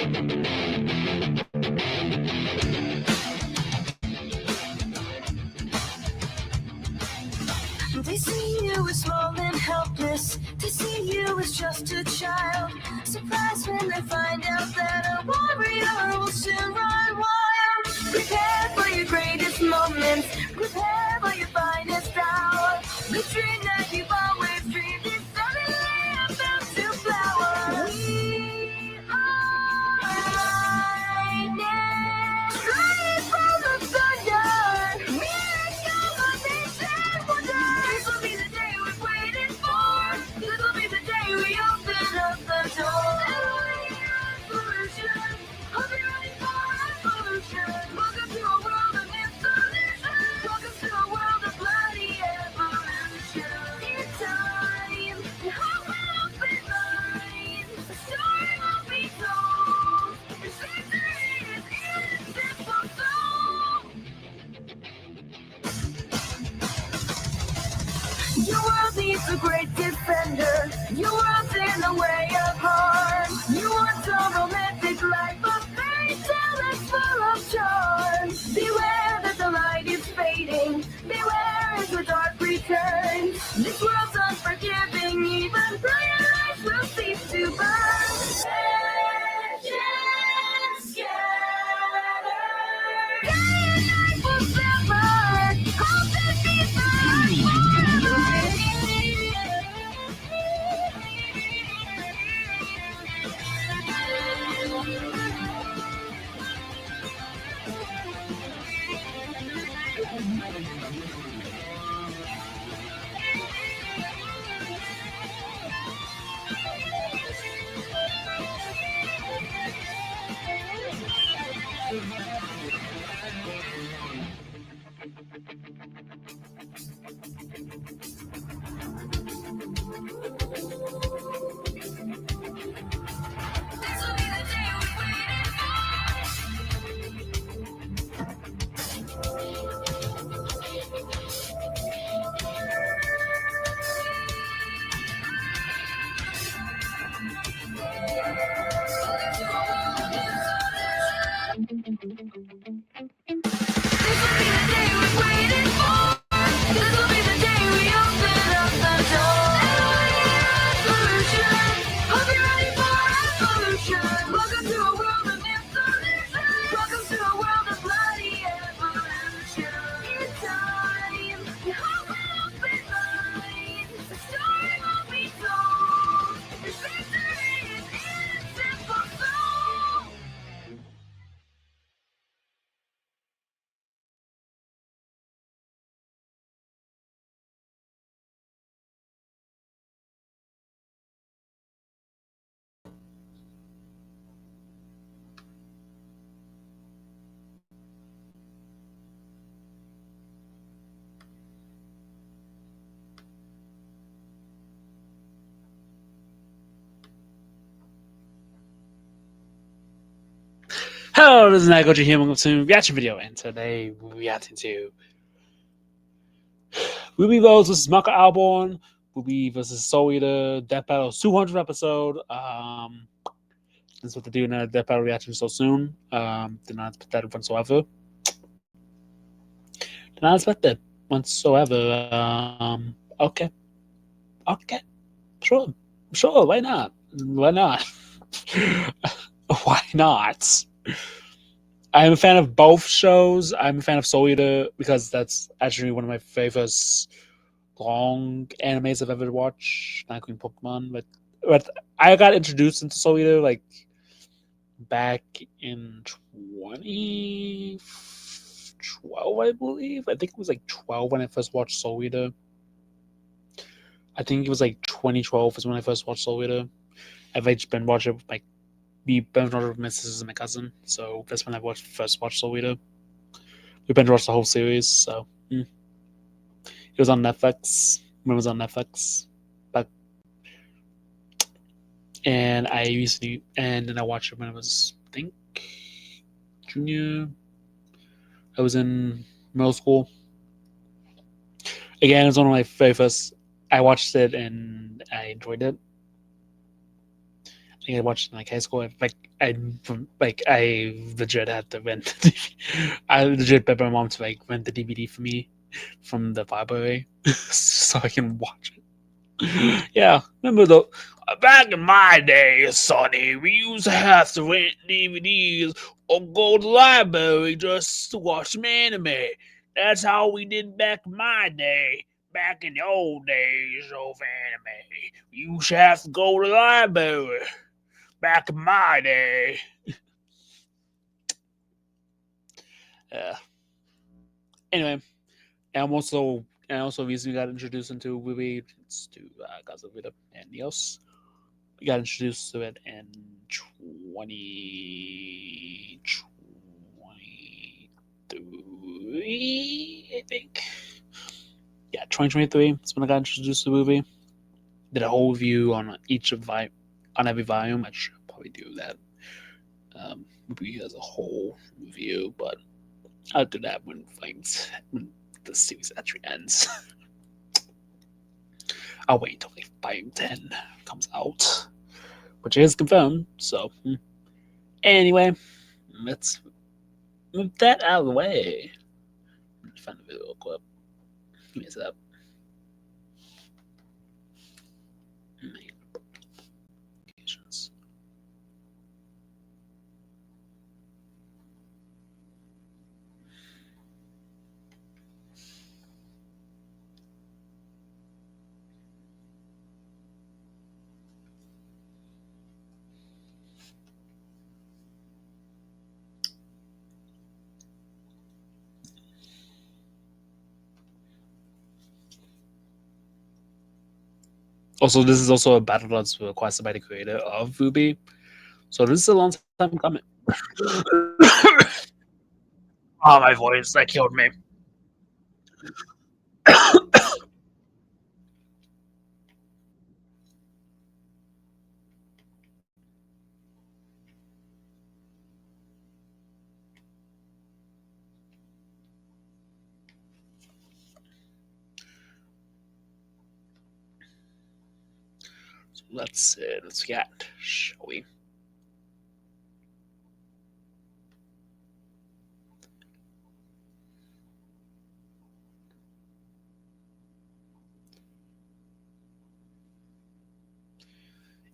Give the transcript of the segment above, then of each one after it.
They see you as small and helpless. They see you as just a child. Surprised when they find out that a warrior will soon run wild. Prepare for your greatest moments. Prepare for your finest hour. The dream that you've always dreamed is suddenly about to flower. We are lightning, straight from the thunder. We're your nation wonder. This will be the day we've waited for. This will be the day we open up the door. Revolution, I'll be ready for revolution. Welcome to a world of installation. Welcome to a world of bloody evolution. It's time to open up in line. The story will be told. This victory is in its simple soul. Your world needs a great defender. Your world's in the way of harm. You want a romantic life, a fairy tale that's full of charm. Beware that the light is fading. Beware as the dark returns. This world's unforgiving. Even bright lights will cease to burn. Legends gather. Unite forever. Hope that beats Hello, this is Nagoji here. Welcome to a reaction video, and today we're reacting to RWBY versus Maka Alborn, RWBY versus Soul Eater, Death Battle 200th episode. This is what they do in a Death Battle reaction so soon. Did not expect that whatsoever. Did not expect that whatsoever. Okay, sure, why not? Why not? Why not? I'm a fan of both shows. I'm a fan of Soul Eater because that's actually one of my favorite long animes I've ever watched, not including Pokemon. But I got introduced into Soul Eater like back in 2012, I believe. I think it was like 12 when I first watched Soul Eater. I think it was like 2012 is when I first watched Soul Eater. I've just been watching it with my sisters and my cousin, so that's when I first watched Soul Eater. We binge watched the whole series, so it was on Netflix. When it was on Netflix, and then I watched it when I was, I think, junior. I was in middle school. Again, it's one of my favorites. I watched it and I enjoyed it. think I watched in like high school. I legit had to rent. The DVD. I legit begged my mom to like rent the DVD for me from the library so I can watch it. Yeah, remember the back in my day, Sonny, we used to have to rent DVDs or go to the library just to watch some anime. That's how we did back in my day. Back in the old days of anime, you used to have to go to the library. Back in my day. Yeah. Anyway, I also recently got introduced into RWBY to Gaza and Neos. We got introduced to it in 2023, I think. Yeah, 2023. That's when I got introduced to RWBY. Did a whole review on on every volume. I should probably do that. RWBY as a whole review, but I'll do that when the series actually ends. I'll wait until like 510 comes out, which is confirmed. So, anyway, let's move that out of the way. Let's find the video clip. Give me a sec. Also, this is also a battle that's requested by the creator of RWBY. So this is a long time coming. Oh, my voice, that killed me. So let's get, shall we?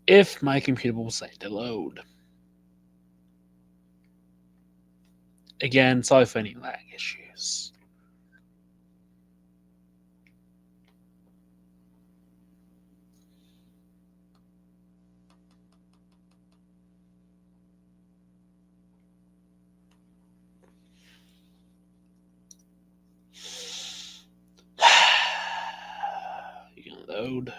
If my computer will decide to load. Again, sorry for any lag issues. You can load.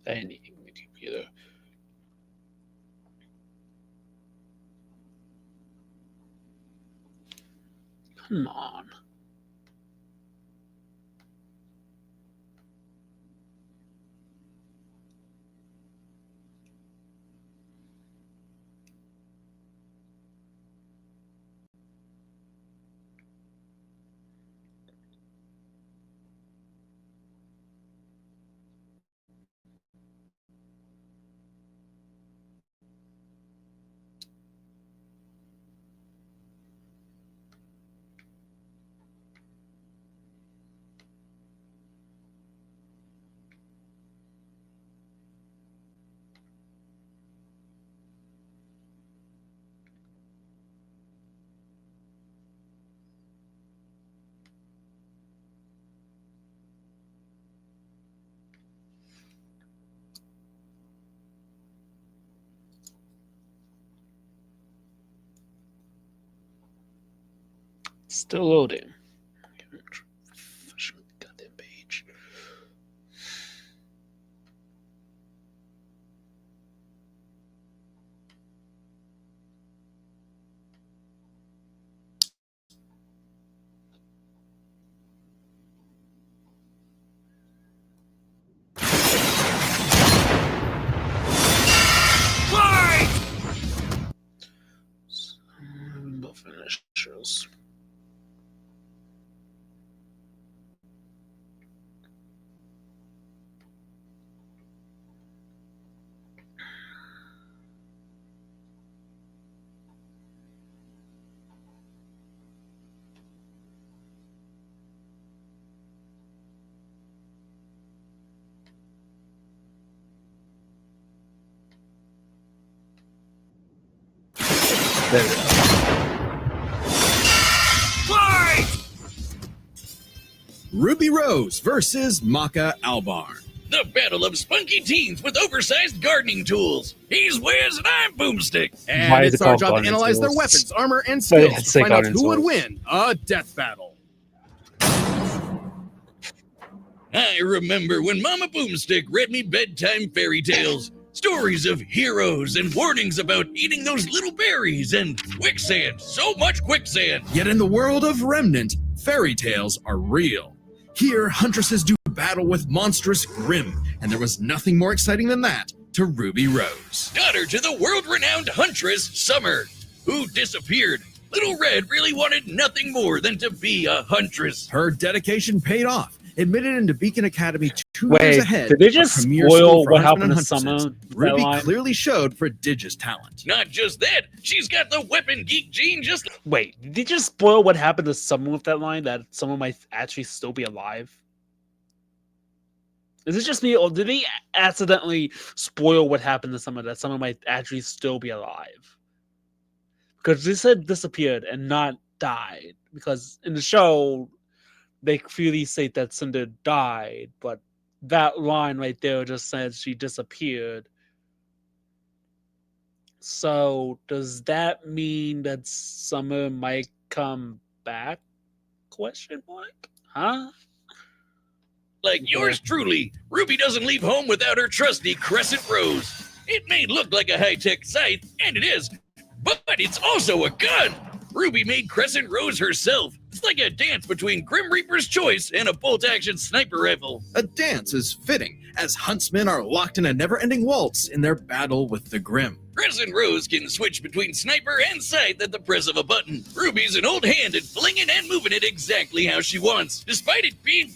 I need the computer. Come on. Still loading. Goddamn page. Buff initials. There we go. Fight! Ruby Rose versus Maka Alborn. The battle of spunky teens with oversized gardening tools. He's Wiz and I'm Boomstick. And Why is it's it our called job to gardening analyze their tools? weapons, armor, and Wait, skills let's to say find out gardening who would tools. win a death battle. I remember when Mama Boomstick read me bedtime fairy tales. Stories of heroes and warnings about eating those little berries and quicksand. So much quicksand. Yet in the world of Remnant, fairy tales are real. Here, huntresses do battle with monstrous Grimm, and there was nothing more exciting than that to Ruby Rose. Daughter to the world-renowned huntress, Summer, who disappeared. Little Red really wanted nothing more than to be a huntress. Her dedication paid off. Admitted into Beacon Academy 2 Wait, years ahead. did they a just premier spoil school for what huntsmen happened and to huntresses, Summer? Ruby That line? clearly showed prodigious talent. Not just that, she's got the weapon geek gene just Wait, did they just spoil what happened to someone with that line? That someone might actually still be alive? Is it just me, or did they accidentally spoil what happened to someone, that someone might actually still be alive? Because they said disappeared and not died. Because in the show, they clearly say that Cinder died, but that line right there just says she disappeared. So does that mean that Summer might come back? Question mark? Huh? like yours truly. Ruby doesn't leave home without her trusty Crescent Rose. It may look like a high-tech scythe, and it is, but it's also a gun. Ruby made Crescent Rose herself. It's like a dance between Grim Reaper's Choice and a bolt-action sniper rifle. A dance is fitting, as huntsmen are locked in a never-ending waltz in their battle with the Grim. Crescent Rose can switch between sniper and scythe at the press of a button. Ruby's an old hand at flinging and moving it exactly how she wants, despite it being,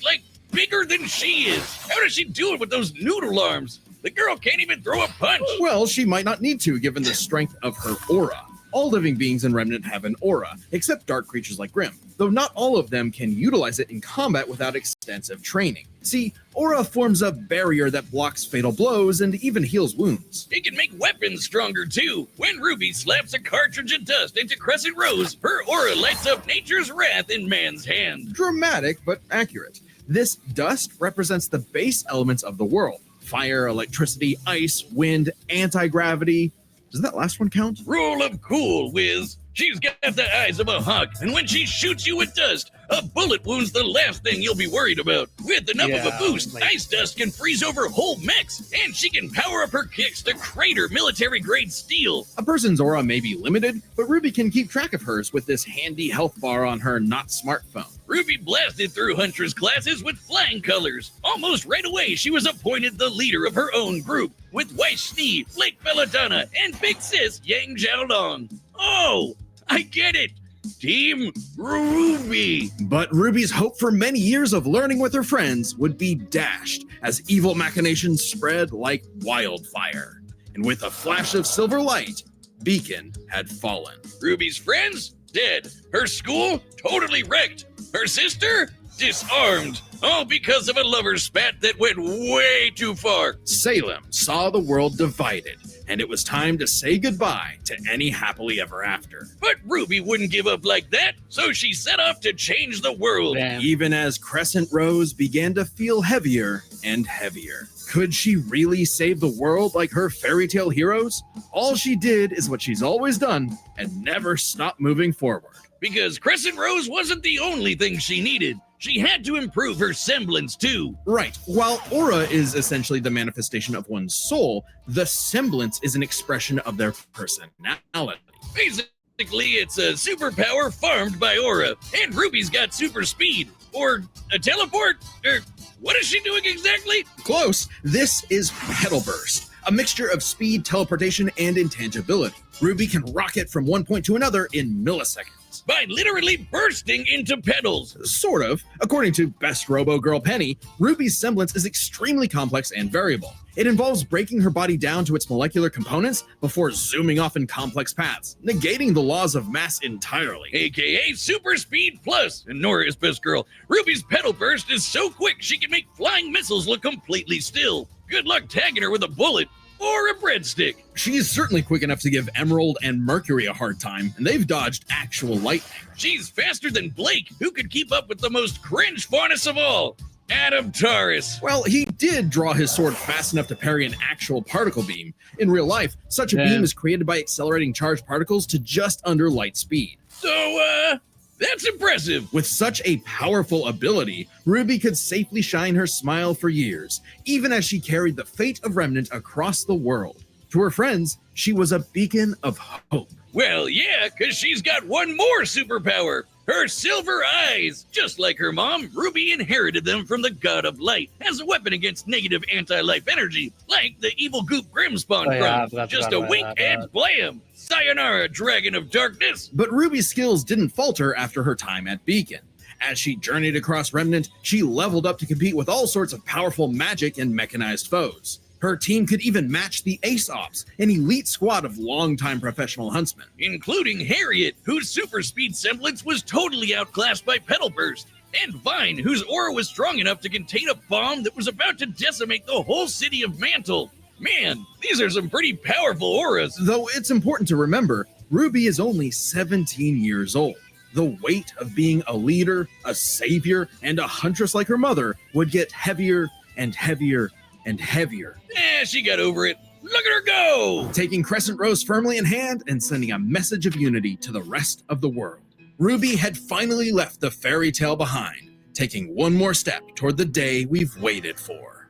bigger than she is. How does she do it with those noodle arms? The girl can't even throw a punch. Well, she might not need to, given the strength of her aura. All living beings in Remnant have an aura, except dark creatures like Grim, though not all of them can utilize it in combat without extensive training. See, aura forms a barrier that blocks fatal blows and even heals wounds. It can make weapons stronger too. When Ruby slaps a cartridge of dust into Crescent Rose, her aura lights up nature's wrath in man's hand. Dramatic, but accurate. This dust represents the base elements of the world: fire, electricity, ice, wind, anti-gravity. Does that last one count? Rule of cool, Wiz. She's got the eyes of a hawk, and when she shoots you with dust, a bullet wound's the last thing you'll be worried about. With enough of a boost, ice dust can freeze over whole mechs, and she can power up her kicks to crater military-grade steel. A person's aura may be limited, but Ruby can keep track of hers with this handy health bar on her not smartphone. Ruby blasted through Huntress classes with flying colors. Almost right away, she was appointed the leader of her own group, with Weiss Schnee, Blake Belladonna, and Big Sis Yang Xiaolong. Oh, I get it. Team Ruby. But Ruby's hope for many years of learning with her friends would be dashed as evil machinations spread like wildfire. And with a flash of silver light, Beacon had fallen. Ruby's friends? Dead. Her school? Totally wrecked. Her sister? Disarmed. All because of a lover's spat that went way too far. Salem saw the world divided, and it was time to say goodbye to any happily ever after. But Ruby wouldn't give up like that, so she set off to change the world. Damn. Even as Crescent Rose began to feel heavier and heavier. Could she really save the world like her fairy tale heroes? All she did is what she's always done and never stopped moving forward. Because Crescent Rose wasn't the only thing she needed. She had to improve her semblance too. Right. While aura is essentially the manifestation of one's soul, the semblance is an expression of their personality. Basically, it's a superpower farmed by aura. And Ruby's got super speed. Or a teleport? Or what is she doing exactly? Close. This is Petal Burst, a mixture of speed, teleportation, and intangibility. Ruby can rocket from one point to another in milliseconds. By literally bursting into petals. Sort of. According to Best Robo Girl Penny, Ruby's semblance is extremely complex and variable. It involves breaking her body down to its molecular components before zooming off in complex paths, negating the laws of mass entirely. AKA Super Speed Plus. And Nora is Best Girl. Ruby's petal burst is so quick she can make flying missiles look completely still. Good luck tagging her with a bullet. or a breadstick. She's certainly quick enough to give Emerald and Mercury a hard time, and they've dodged actual lightning. She's faster than Blake, who could keep up with the most cringe faunus of all, Adam Taurus. Well, he did draw his sword fast enough to parry an actual particle beam. In real life, such a beam is created by accelerating charged particles to just under light speed. So, that's impressive. With such a powerful ability, RWBY could safely shine her smile for years, even as she carried the fate of Remnant across the world. To her friends, she was a beacon of hope. Well, yeah, because she's got one more superpower. Her silver eyes. Just like her mom, RWBY inherited them from the god of light as a weapon against negative anti-life energy, like the evil goop Grim spawned from. Just a wink and blam. Sayonara, dragon of darkness. But RWBY's skills didn't falter after her time at Beacon. As she journeyed across Remnant, she leveled up to compete with all sorts of powerful magic and mechanized foes. Her team could even match the Ace Ops, an elite squad of longtime professional huntsmen. Including Harriet, whose super speed semblance was totally outclassed by Petal Burst, and Vine, whose aura was strong enough to contain a bomb that was about to decimate the whole city of Mantle. Man, these are some pretty powerful auras. Though it's important to remember, RWBY is only 17 years old. The weight of being a leader, a savior, and a huntress like her mother would get heavier and heavier and heavier. She got over it. Look at her go! Taking Crescent Rose firmly in hand and sending a message of unity to the rest of the world. RWBY had finally left the fairy tale behind, taking one more step toward the day we've waited for.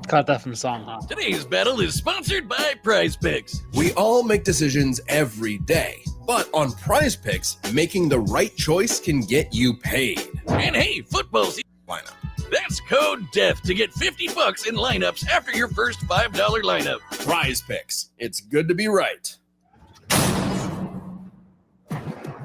Got that from the song, huh? Today's battle is sponsored by Prize Picks. We all make decisions every day, but on Prize Picks, making the right choice can get you paid. And hey, football season Lineup. That's code DEATH to get $50 in lineups after your first $5 lineup. Prize Picks. It's good to be right.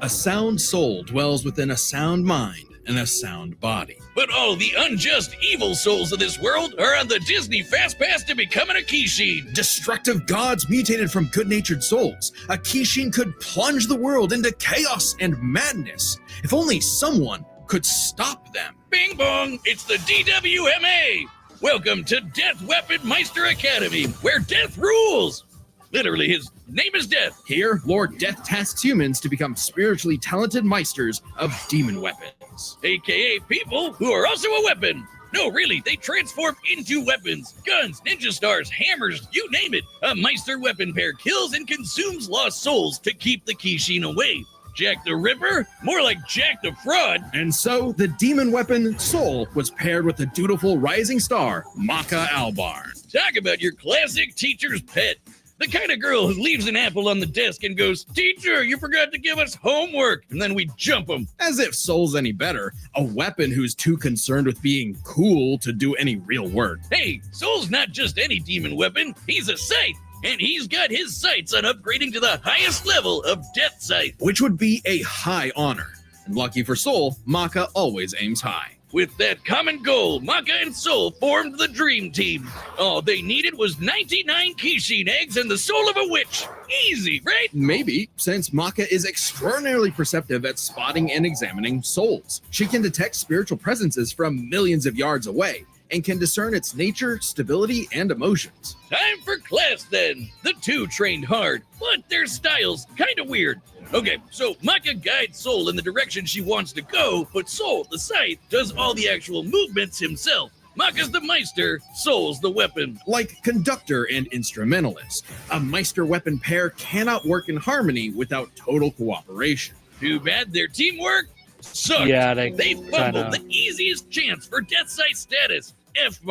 A sound soul dwells within a sound mind and a sound body. But all the unjust evil souls of this world are on the Disney Fast Pass to becoming a Kishin. Destructive gods mutated from good-natured souls. A Kishin could plunge the world into chaos and madness. If only someone could stop them. Bing bong, it's the DWMA. Welcome to Death Weapon Meister Academy, where death rules. Literally, his name is Death. Here, Lord Death tasks humans to become spiritually talented meisters of demon weapons. AKA people who are also a weapon. No, really, they transform into weapons. Guns, ninja stars, hammers, you name it. A Meister weapon pair kills and consumes lost souls to keep the Kishin away. Jack the Ripper? More like Jack the Fraud. And so, the demon weapon Soul was paired with the dutiful rising star, Maka Alborn. Talk about your classic teacher's pet. The kind of girl who leaves an apple on the desk and goes, "Teacher, you forgot to give us homework." And then we jump them. As if Soul's any better, a weapon who's too concerned with being cool to do any real work. Hey, Soul's not just any demon weapon. He's a scythe. And he's got his sights on upgrading to the highest level of Death Scythe. Which would be a high honor. And lucky for Soul, Maka always aims high. With that common goal, Maka and Soul formed the Dream Team. All they needed was 99 Kishin eggs and the soul of a witch. Easy, right? Maybe, since Maka is extraordinarily perceptive at spotting and examining souls. She can detect spiritual presences from millions of yards away, and can discern its nature, stability, and emotions. Time for class then. The two trained hard, but their styles kinda weird. Okay, so Maka guides Soul in the direction she wants to go, but Soul, the scythe, does all the actual movements himself. Maka's the Meister, Soul's the weapon. Like conductor and instrumentalist, a Meister weapon pair cannot work in harmony without total cooperation. Too bad their teamwork sucked. Yeah, they fumbled the easiest chance for Death Scythe status. F-.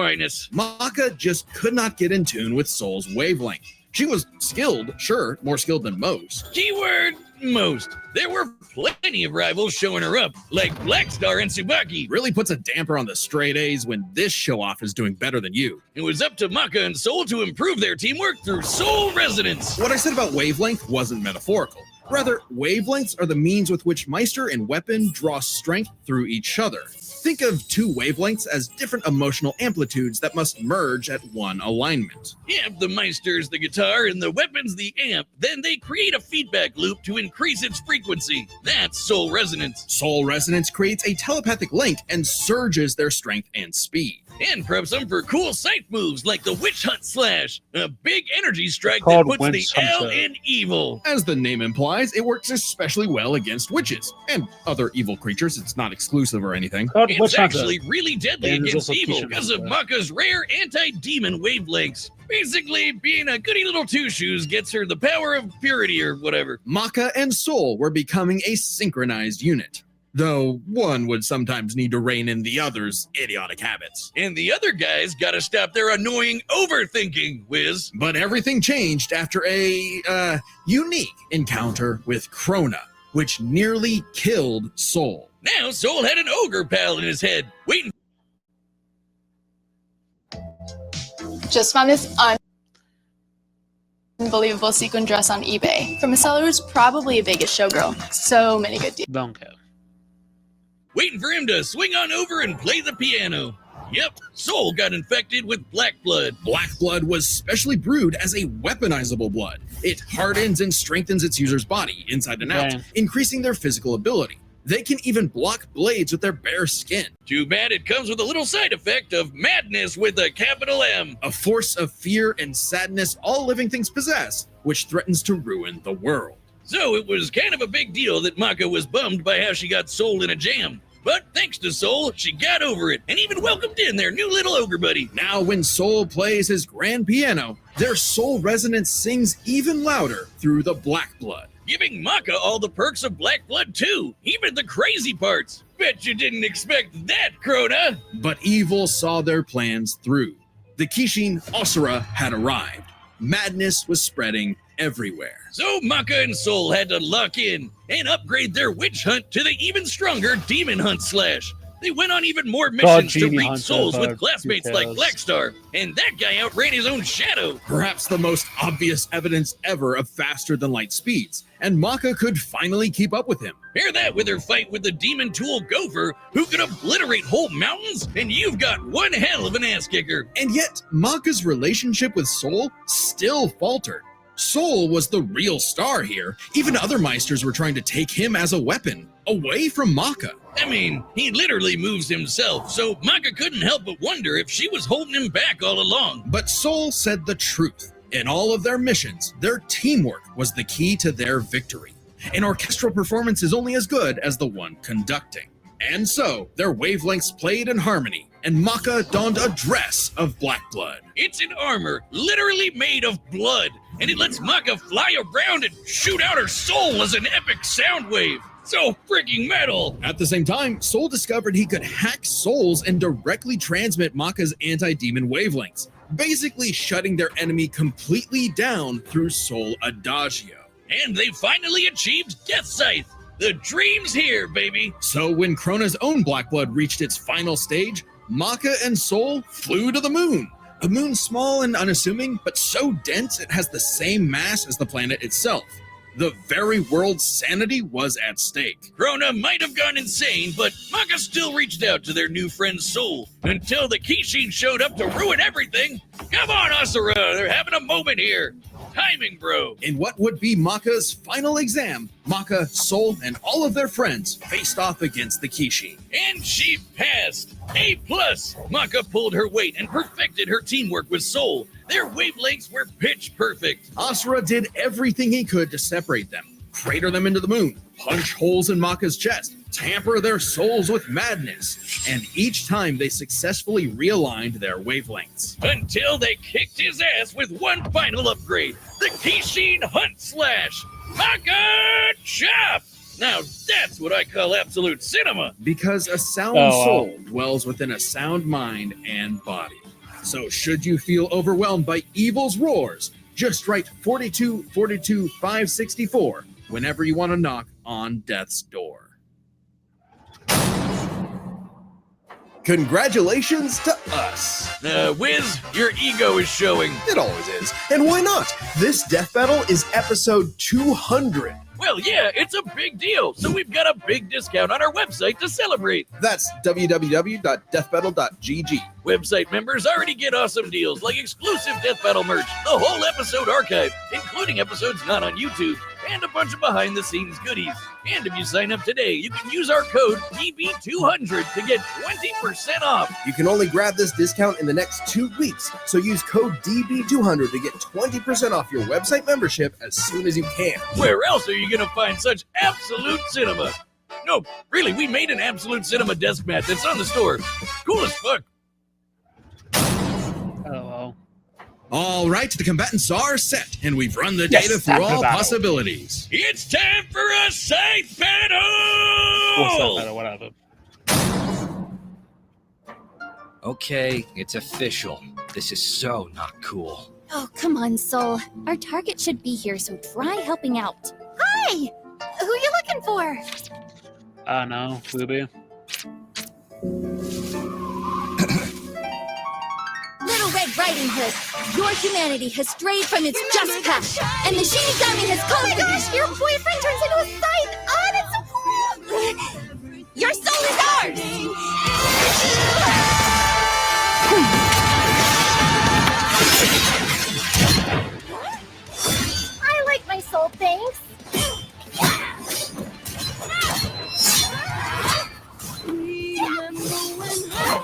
Maka just could not get in tune with Soul's wavelength. She was skilled, sure, more skilled than most. Keyword most. There were plenty of rivals showing her up, like Blackstar and Tsubaki. Really puts a damper on the straight A's when this show-off is doing better than you. It was up to Maka and Soul to improve their teamwork through Soul Resonance. What I said about wavelength wasn't metaphorical. Rather, wavelengths are the means with which Meister and weapon draw strength through each other. Think of two wavelengths as different emotional amplitudes that must merge at one alignment. If the Meister's the guitar and the weapon's the amp, then they create a feedback loop to increase its frequency. That's soul resonance. Soul resonance creates a telepathic link and surges their strength and speed. And preps them for cool sight moves like the Witch Hunt Slash, a big energy strike Called that puts the Witch L Hunter. in evil. As the name implies, it works especially well against witches and other evil creatures. It's not exclusive or anything. Called It's Witch Hunter. actually really deadly And there's against also evil Kishin because of Hunter. Maka's rare anti-demon wavelengths. Basically, being a goody little two-shoes gets her the power of purity or whatever. Maka and Soul were becoming a synchronized unit, though one would sometimes need to rein in the other's idiotic habits. And the other guys gotta stop their annoying overthinking, Wiz. But everything changed after a unique encounter with Krona, which nearly killed Soul. Now Soul had an ogre pal in his head, waiting. Just found this unbelievable sequin dress on eBay from a seller who's probably a Vegas showgirl. So many good deals. Don't care. Waiting for him to swing on over and play the piano. Yep, Soul got infected with black blood. Black blood was specially brewed as a weaponizable blood. It hardens and strengthens its user's body, inside and out, Okay. increasing their physical ability. They can even block blades with their bare skin. Too bad it comes with a little side effect of madness with a capital M. A force of fear and sadness all living things possess, which threatens to ruin the world. So it was kind of a big deal that Maka was bummed by how she got Soul in a jam. But thanks to Soul, she got over it and even welcomed in their new little ogre buddy. Now when Soul plays his grand piano, their soul resonance sings even louder through the black blood. Giving Maka all the perks of black blood too, even the crazy parts. Bet you didn't expect that, Krona. But evil saw their plans through. The Kishin Asura had arrived. Madness was spreading everywhere. So Maka and Soul had to lock in and upgrade their witch hunt to the even stronger demon hunt slash. They went on even more missions to Genie reach Hunter, souls but with classmates who like cares? Blackstar, and that guy outran his own shadow. Perhaps the most obvious evidence ever of faster than light speeds, and Maka could finally keep up with him. Pair that with her fight with the demon tool Gopher, who could obliterate whole mountains, and you've got one hell of an ass kicker. And yet, Maka's relationship with Soul still faltered. Soul was the real star here. Even other Meisters were trying to take him as a weapon, away from Maka. I mean, he literally moves himself, so Maka couldn't help but wonder if she was holding him back all along. But Soul said the truth. In all of their missions, their teamwork was the key to their victory. An orchestral performance is only as good as the one conducting. And so, their wavelengths played in harmony, and Maka donned a dress of black blood. It's an armor literally made of blood, and it lets Maka fly around and shoot out her soul as an epic sound wave. So freaking metal! At the same time, Soul discovered he could hack souls and directly transmit Maka's anti-demon wavelengths, basically shutting their enemy completely down through Soul Adagio. And they finally achieved Death Scythe. The dream's here, baby. So when Krona's own black blood reached its final stage, Maka and Soul flew to the moon. A moon small and unassuming, but so dense it has the same mass as the planet itself. The very world's sanity was at stake. Krona might have gone insane, but Maka still reached out to their new friend's soul until the Kishin showed up to ruin everything. Come on, Asura, they're having a moment here. Timing, bro. In what would be Maka's final exam, Maka, Soul, and all of their friends faced off against the Kishin. And she passed. A+. Maka pulled her weight and perfected her teamwork with Soul. Their wavelengths were pitch perfect. Asura did everything he could to separate them, crater them into the moon, punch holes in Maka's chest, tamper their souls with madness, and each time they successfully realigned their wavelengths. Until they kicked his ass with one final upgrade, the Kishin Hunt Slash. Maka Chop! Now that's what I call absolute cinema. Because a sound soul dwells within a sound mind and body. So should you feel overwhelmed by evil's roars, just write 4242 564 whenever you want to knock on death's door. Congratulations to us. Wiz, your ego is showing. It always is. And why not? This death battle is episode 200. Well, yeah, it's a big deal, so we've got a big discount on our website to celebrate. That's www.deathbattle.gg. Website members already get awesome deals like exclusive Death Battle merch, the whole episode archive, including episodes not on YouTube, and a bunch of behind-the-scenes goodies. And if you sign up today, you can use our code DB200 to get 20% off. You can only grab this discount in the next 2 weeks, so use code DB200 to get 20% off your website membership as soon as you can. Where else are you going to find such absolute cinema? No, really, we made an absolute cinema desk mat that's on the store. Cool as fuck. Oh, All right, the combatants are set, and we've run the data Yes, through after all battle. possibilities. It's time for a scythe battle! whatever. Okay, it's official. This is so not cool. Oh, come on, Soul. Our target should be here, so try helping out. Hi! Who you looking for? No, Ruby. Little Red Riding Hood, your humanity has strayed from its just path, and the Shinigami has caused your boyfriend turns into a scythe. Oh, that's so cool! Your soul is ours! I like my soul, thanks.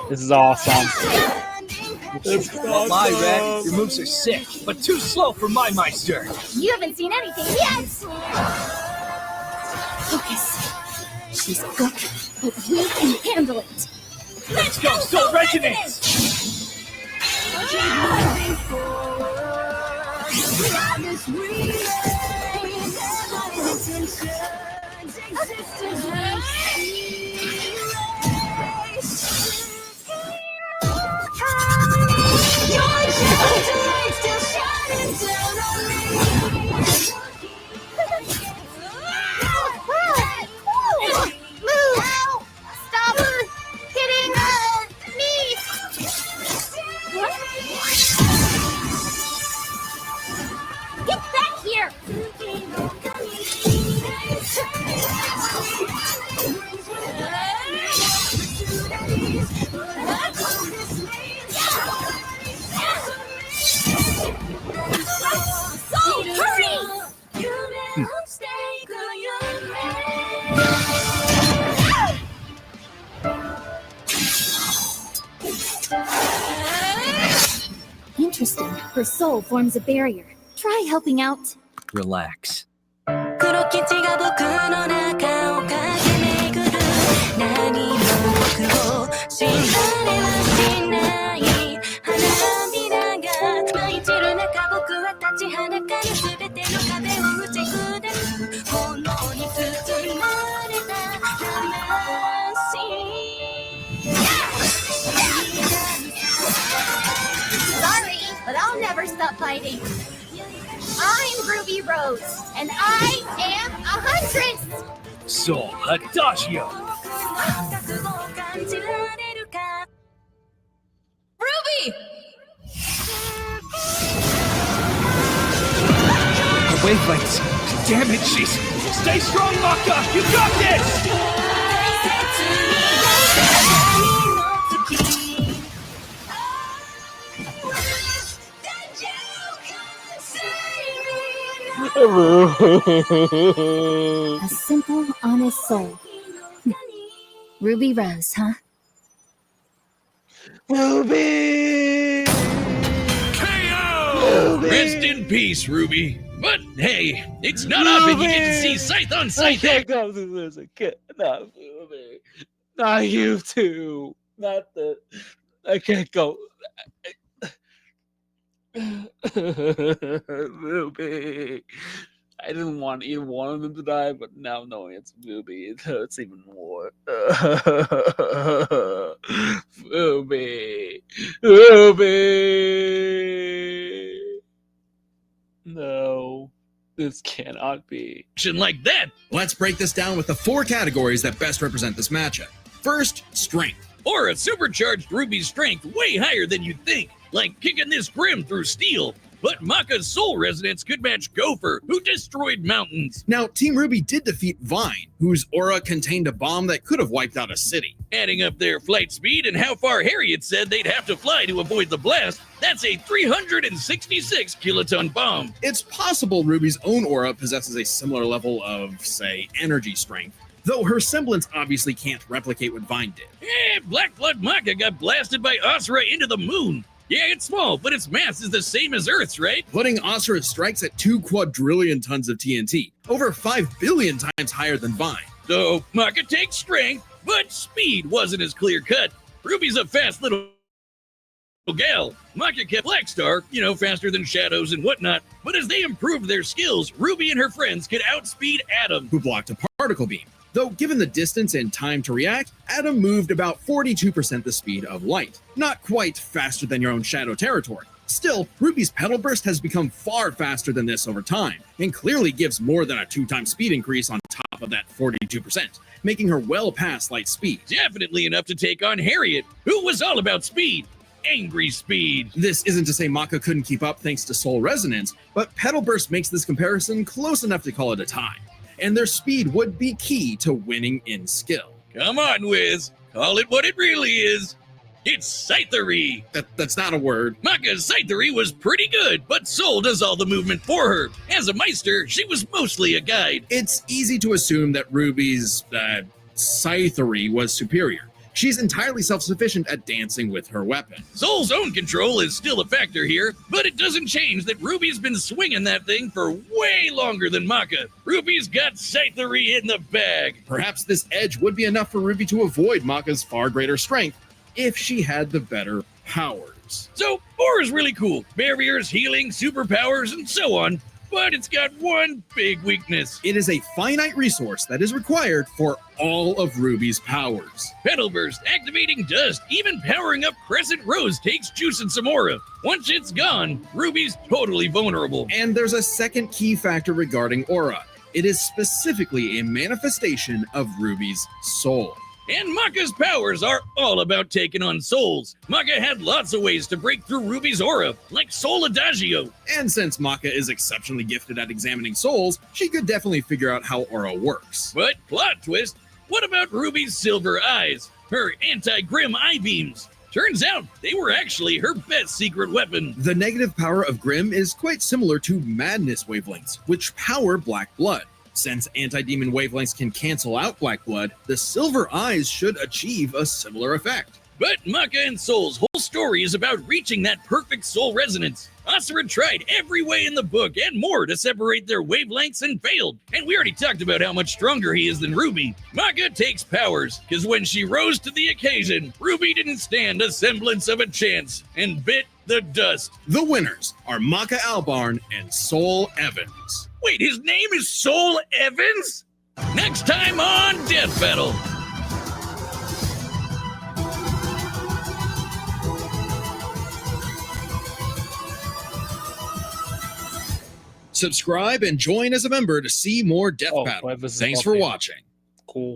This is awesome. Won't lie, Red. Your moves are sick, but too slow for my Meister. You haven't seen anything yet! Focus. She's good, but we can handle it. Let's go, Soul Resonance! Stop hitting me! Get back here! Soul, hurry! Interesting. Her soul forms a barrier. Try helping out. Relax. 黒基地が僕の中を駆け巡る何も僕を死んだりはしない花びらが舞い散る中僕は立ちはだかる全ての壁を打ち砕く炎に包まれた魂 Sorry, but I'll never stop fighting. I'm Ruby Rose, and I am 100! Soul Adagio! Ruby! The wavelengths! Damn it, she's... Stay strong, Maka! You got this! A simple, honest soul. Ruby Rose, huh? Ruby! KO! Rest in peace, Ruby. But hey, it's not often you get to see Scythe on I Scythe. can't go through this again. Not Ruby. Not you two. Not the. I can't go. Ruby. I didn't want either one of them to die, but now knowing it's Ruby, it hurts even more. Ruby. Ruby. No, this cannot be. Like that. Let's break this down with the 4 categories that best represent this matchup. First, strength. Or a supercharged Ruby's strength way higher than you'd think, like kicking this Grim through steel. but Maka's soul resonance could match Gopher, who destroyed mountains. Now, Team RWBY did defeat Vine, whose aura contained a bomb that could have wiped out a city. Adding up their flight speed and how far Harriet said they'd have to fly to avoid the blast, that's a 366 kiloton bomb. It's possible RWBY's own aura possesses a similar level of, say, energy strength, though her semblance obviously can't replicate what Vine did. Black Blood Maka got blasted by Asura into the moon. Yeah, it's small, but its mass is the same as Earth's, right? Putting Asura's strikes at 2 quadrillion tons of TNT, over 5 billion times higher than Vine. So, Maka takes strength, but speed wasn't as clear-cut. Ruby's a fast little gal. Maka kept Blackstar, faster than Shadows and whatnot, but as they improved their skills, Ruby and her friends could outspeed Atom, who blocked a particle beam. Though given the distance and time to react, Atom moved about 42% the speed of light. Not quite faster than your own Shadow territory. Still, Ruby's Petal Burst has become far faster than this over time, and clearly gives more than a 2-time speed increase on top of that 42%, making her well past light speed. Definitely enough to take on Harriet, who was all about speed. Angry speed. This isn't to say Maka couldn't keep up thanks to Soul Resonance, but Petal Burst makes this comparison close enough to call it a tie. And their speed would be key to winning in skill. Come on, Wiz. Call it what it really is. It's Scythery. That's not a word. Maka's Scythery was pretty good, but Soul does all the movement for her. As a Meister, she was mostly a guide. It's easy to assume that RWBY's Scythery was superior. She's entirely self-sufficient at dancing with her weapon. Soul's own control is still a factor here, but it doesn't change that Ruby's been swinging that thing for way longer than Maka. Ruby's got Scythery in the bag. Perhaps this edge would be enough for RWBY to avoid Maka's far greater strength if she had the better powers. So, Aura's really cool. Barriers, healing, superpowers, and so on. But it's got one big weakness. It is a finite resource that is required for all of RWBY's powers. Petal Burst, activating dust, even powering up Crescent Rose takes juice and some aura. Once it's gone, RWBY's totally vulnerable. And there's a second key factor regarding aura. It is specifically a manifestation of RWBY's soul. And Maka's powers are all about taking on souls. Maka had lots of ways to break through RWBY's aura, like Soul Adagio. And since Maka is exceptionally gifted at examining souls, she could definitely figure out how aura works. But plot twist, what about RWBY's silver eyes? Her anti-grim eye beams? Turns out they were actually her best secret weapon. The negative power of Grim is quite similar to Madness wavelengths, which power Black Blood. Since anti-demon wavelengths can cancel out Black Blood, the silver eyes should achieve a similar effect. But Maka and Soul's whole story is about reaching that perfect soul resonance. Asura tried every way in the book and more to separate their wavelengths and failed. And we already talked about how much stronger he is than RWBY. Maka takes powers, because when she rose to the occasion, RWBY didn't stand a semblance of a chance and bit the dust. The winners are Maka Alborn and Soul Evans. Wait, his name is Soul Evans? Next time on Death Battle. Subscribe and join as a member to see more Death Battle. Thanks for watching. Cool.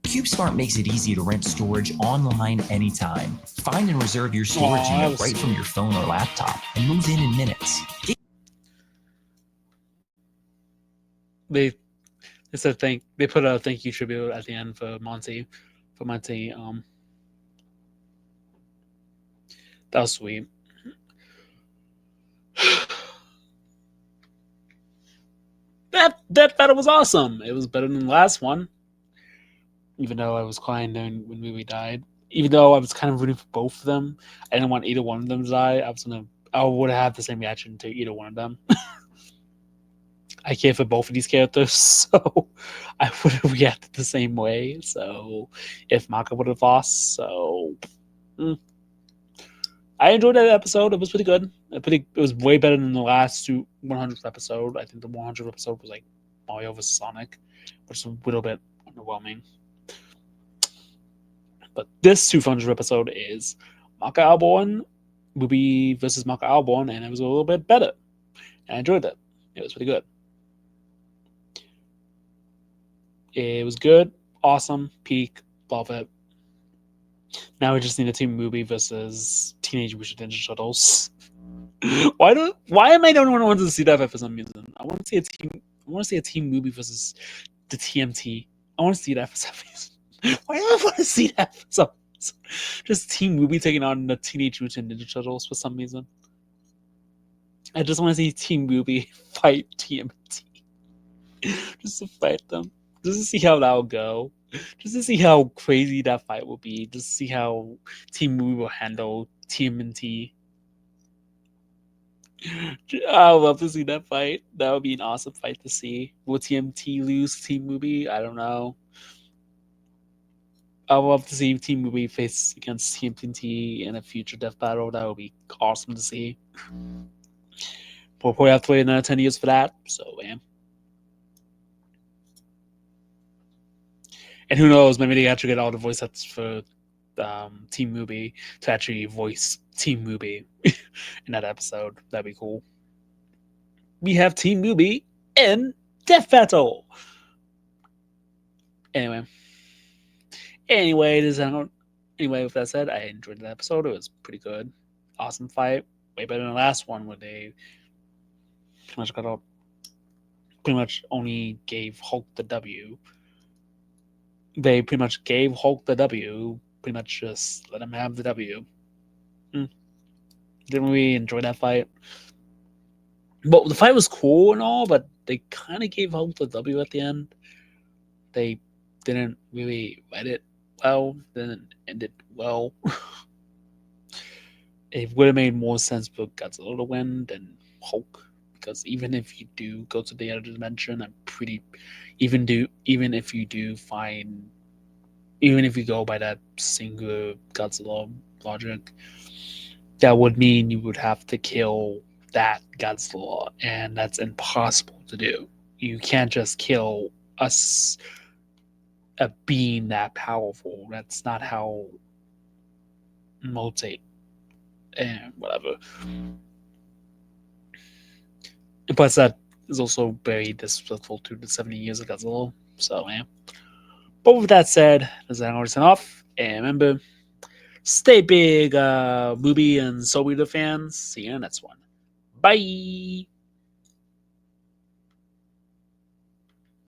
CubeSmart makes it easy to rent storage online anytime. Find and reserve your storage unit right from your phone or laptop and move in minutes. They said they put a thank you tribute at the end for Monty. That was sweet. That battle was awesome. It was better than the last one. Even though I was crying when RWBY died. Even though I was kind of rooting for both of them. I didn't want either one of them to die. I would have the same reaction to either one of them. I care for both of these characters, so I would have reacted the same way. So if Maka would have lost, so I enjoyed that episode. It was pretty good. It was way better than the last 100th episode. I think the 100th episode was like Mario vs. Sonic, which is a little bit underwhelming. But this 200th episode is Maka Alborn, RWBY versus Maka Alborn, and it was a little bit better. And I enjoyed it. It was pretty good. It was good, awesome, peak, love it. Now we just need a Team Movie versus Teenage Mutant Ninja Turtles. Why am I the only one who wants to see that for some reason? I want to see a team movie versus the TMT. I want to see that for some reason. Why do I want to see that for some reason? Just team movie taking on the Teenage Mutant Ninja Turtles for some reason. I just want to see team movie fight TMT. Just to fight them. Just to see how that will go. Just to see how crazy that fight will be. Just to see how Team Movie will handle TMNT. I would love to see that fight. That would be an awesome fight to see. Will TMT lose Team Movie? I don't know. I would love to see Team Movie face against TMT in a future death battle. That would be awesome to see. We'll probably have to wait another 10 years for that. So, man. And who knows, maybe they actually get all the voice actors for Team Movie to actually voice Team Movie in that episode. That'd be cool. We have Team Movie in Death Battle. Anyway, with that said, I enjoyed the episode. It was pretty good. Awesome fight. Way better than the last one where they pretty much only gave Hulk the W. They pretty much gave Hulk the W. Pretty much just let him have the W. Didn't really enjoy that fight. But the fight was cool and all, but they kind of gave Hulk the W at the end. They didn't really write it well. Didn't end it well. It would have made more sense for Godzilla to win than Hulk. Because even if you do go to the other dimension, even if you go by that single Godzilla logic, that would mean you would have to kill that Godzilla, and that's impossible to do. You can't just kill a being that powerful. That's not how mutate and whatever. Plus, that is also very disrespectful to the 70 years of Godzilla. So, yeah. But with that said, this is Anderson off. And remember, stay big, movie and Soul Eater fans. See you in the next one. Bye.